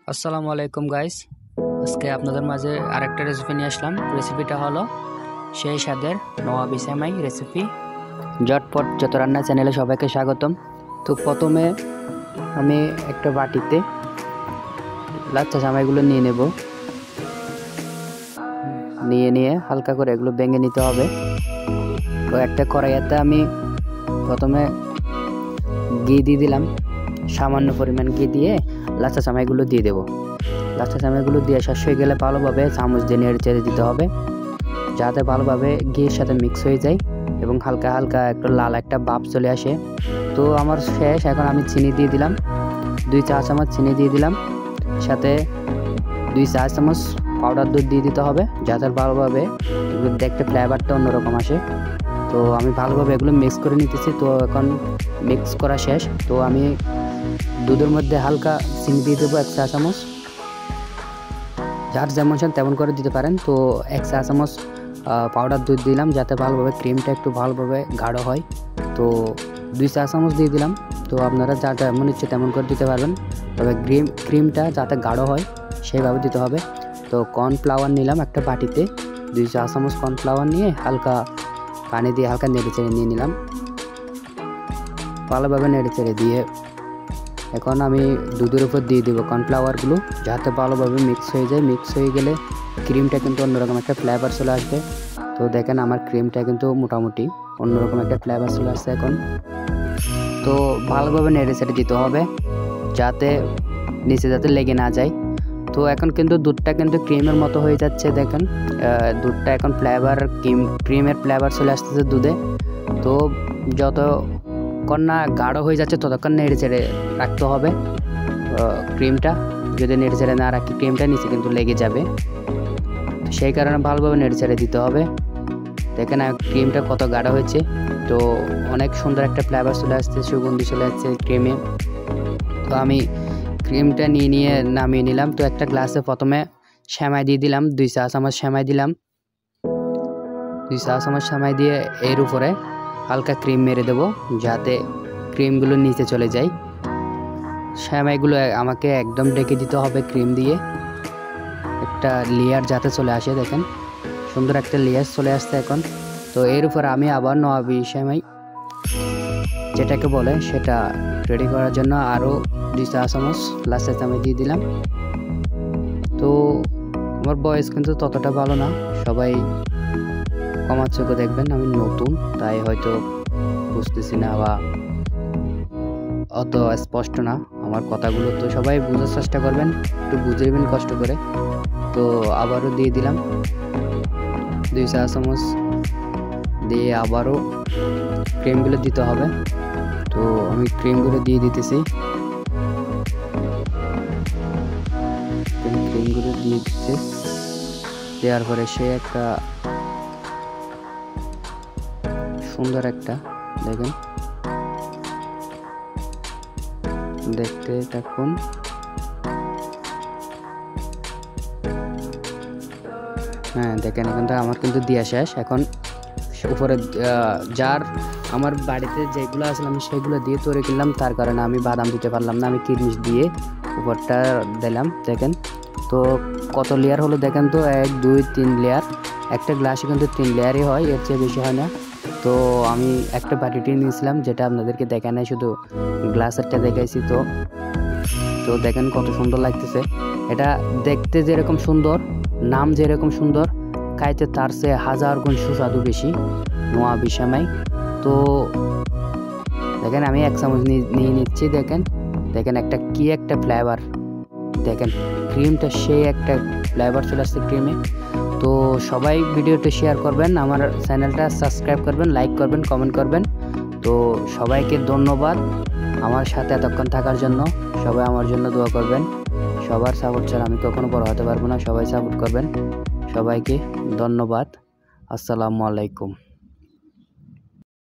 আসসালামু আলাইকুম গাইস, আজকে আপনাদের মাঝে আরেকটা রেসিপি নিয়ে আসলাম। রেসিপিটা হলো সেই স্বাদের নওয়াবি সেমাই রেসিপি। ঝটপট যত রান্না চ্যানেলে সবাইকে স্বাগতম। তো প্রথমে আমি একটা বাটিতে লাচ্ছা সেমাইগুলো নিয়ে নেব। নিয়ে হালকা করে এগুলো ভেঙে নিতে হবে। তো একটা কড়াইতে আমি প্রথমে ঘি দিয়ে দিলাম, সামান্য পরিমাণ ঘি দিয়ে লাচ্ছা সেমাইগুলো দিয়ে দেবো। লাচ্ছা সেমাইগুলো দিয়ে শেষ হয়ে গেলে ভালোভাবে চামচ দিয়ে নেড়ে চেড়ে দিতে হবে, যাতে ভালোভাবে ঘিয়ের সাথে মিক্স হয়ে যায় এবং হালকা হালকা একটু লাল একটা ভাব চলে আসে। তো আমার শেষ। এখন আমি চিনি দিয়ে দিলাম, 2 চা চামচ চিনি দিয়ে দিলাম, সাথে 2 চা চামচ পাউডার দুধ দিয়ে দিতে হবে, যাতে ভালোভাবে এগুলো দেখতে ফ্লেভারটা অন্যরকম আসে। তো আমি ভালোভাবে এগুলো মিক্স করে নিতেছি। তো এখন মিক্স করা শেষ। তো আমি দুধের মধ্যে হালকা চিনি দিয়ে দেবো 1 চা চামচ, যার যেমন চান তেমন করে দিতে পারেন। তো 1 চা চামচ পাউডার দুধ দিলাম, যাতে ভালোভাবে ক্রিমটা একটু ভালোভাবে গাঢ় হয়। তো 2 চা চামচ দিয়ে দিলাম। তো আপনারা যা যেমন ইচ্ছে তেমন করে দিতে পারবেন, তবে ক্রিমটা যাতে গাঢ় হয় সেইভাবে দিতে হবে। তো কর্নফ্লাওয়ার নিলাম একটা বাটিতে, 2 চা চামচ কর্নফ্লাওয়ার নিয়ে হালকা পানি দিয়ে হালকা নেড়ে চেড়ে নিয়ে নিলাম। ভালোভাবে নেড়ে চেড়ে দিয়ে এখন আমি দুধের উপর দিয়ে দেবো কর্নফ্লাওয়ারগুলো, যাতে ভালোভাবে মিক্স হয়ে যায়। মিক্স হয়ে গেলে ক্রিমটা কিন্তু অন্যরকম একটা ফ্লেভার চলে আসবে। তো দেখেন আমার ক্রিমটা কিন্তু মোটামুটি অন্যরকম একটা ফ্লেভার চলে আসছে এখন। তো ভালোভাবে নেড়ে চেড়ে দিতে হবে, যাতে নিচে যাতে লেগে না যায়। তো এখন কিন্তু দুধটা কিন্তু ক্রিমের মতো হয়ে যাচ্ছে। দেখেন দুধটা এখন ক্রিমের ফ্লেভার চলে আসতেছে দুধে। তো যতক্ষণ না গাঢ় হয়ে যাচ্ছে ততক্ষণ নেড়ে চেড়ে রাখতে হবে ক্রিমটা। যদি নেড়ে চেড়ে না রাখি ক্রিমটা নিচে কিন্তু লেগে যাবে, সেই কারণে ভালোভাবে নেড়ে চেড়ে দিতে হবে। দেখেন ক্রিমটা কত গাঢ় হয়েছে। তো অনেক সুন্দর একটা ফ্লেভার চলে আসছে, সুগন্ধি চলে আসছে ক্রিমে। তো আমি ক্রিমটা নিয়ে নামিয়ে নিলাম। তো একটা গ্লাসে প্রথমে সেমাই দিয়ে দিলাম, 2 চা চামচ সেমাই দিলাম। 2 চা চামচ সেমাই দিয়ে এর উপরে হালকা ক্রিম মেরে দেবো, যাতে ক্রিমগুলো নিচে চলে যায়। সেমাইগুলো আমাকে একদম ঢেকে দিতে হবে ক্রিম দিয়ে, একটা লেয়ার যাতে চলে আসে। দেখেন সুন্দর একটা লেয়ার চলে আসছে এখন। তো এর উপর আমি আবার নওয়াবি সেমাই যেটাকে বলে সেটা রেডি করার জন্য আরও 2 চা চামচ লাচ্ছা সেমাই দিয়ে দিলাম। তো আমার বয়স কিন্তু ততটা ভালো না, সবাই কমার চোখে দেখবেন, আমি নতুন তাই হয়তো বুঝতেছি না বা অত স্পষ্ট না আমার কথাগুলো। তো সবাই বোঝার চেষ্টা করবেন, একটু বুঝে নেবেন কষ্ট করে। তো আবারও দিয়ে দিলাম 2 চা চামচ দিয়ে আবারও ক্রিমগুলো দিতে হবে। তো আমি ক্রিমগুলো দিয়ে দিতেছি, ক্রিমগুলো দিয়ে দিচ্ছে। দেওয়ার পরে সে একটা সুন্দর একটা দেখেন, দেখতে থাকুন। হ্যাঁ দেখেন এখন তো আমার কিন্তু দিয়া শেষ। এখন উপরে যার আমার বাড়িতে যেগুলো আসলে আমি সেগুলো দিয়ে তৈরি করলাম, তার কারণে আমি বাদাম দিতে পারলাম না, আমি কিশমিশ দিয়ে উপরটা দিলাম। দেখেন তো কত লেয়ার হলো, দেখেন তো 1 2 3 লেয়ার। একটা গ্লাসে কিন্তু 3 লেয়ারই হয়, এর চেয়ে বেশি হয় না। তো আমি একটা বাটিটি নিয়েছিলাম, যেটা আপনাদেরকে দেখা নাই, শুধু গ্লাসেরটা দেখাইছি। তো দেখেন কত সুন্দর লাগতেছে। এটা দেখতে যেরকম সুন্দর, নাম যেরকম সুন্দর, খাইতে তার চেয়ে 1000 গুণ সুস্বাদু বেশি নওয়াবি সেমাই। তো দেখেন আমি 1 চামচ নিয়ে নিচ্ছি। দেখেন একটা ফ্লেভার, দেখেন ক্রিমটা সেই একটা ফ্লেভার চলে আসছে ক্রিমে। তো সবাই ভিডিওটা শেয়ার করবেন, আমার চ্যানেলটা সাবস্ক্রাইব করবেন, লাইক করবেন, কমেন্ট করবেন। তো সবাইকে ধন্যবাদ আমার সাথে এতক্ষণ থাকার জন্য। সবাই আমার জন্য দোয়া করবেন। সবার সাপোর্ট ছাড়া আমি কখনো বড় হতে পারবো না, সবাই সাপোর্ট করবেন। সবাইকে ধন্যবাদ। আসসালামু আলাইকুম।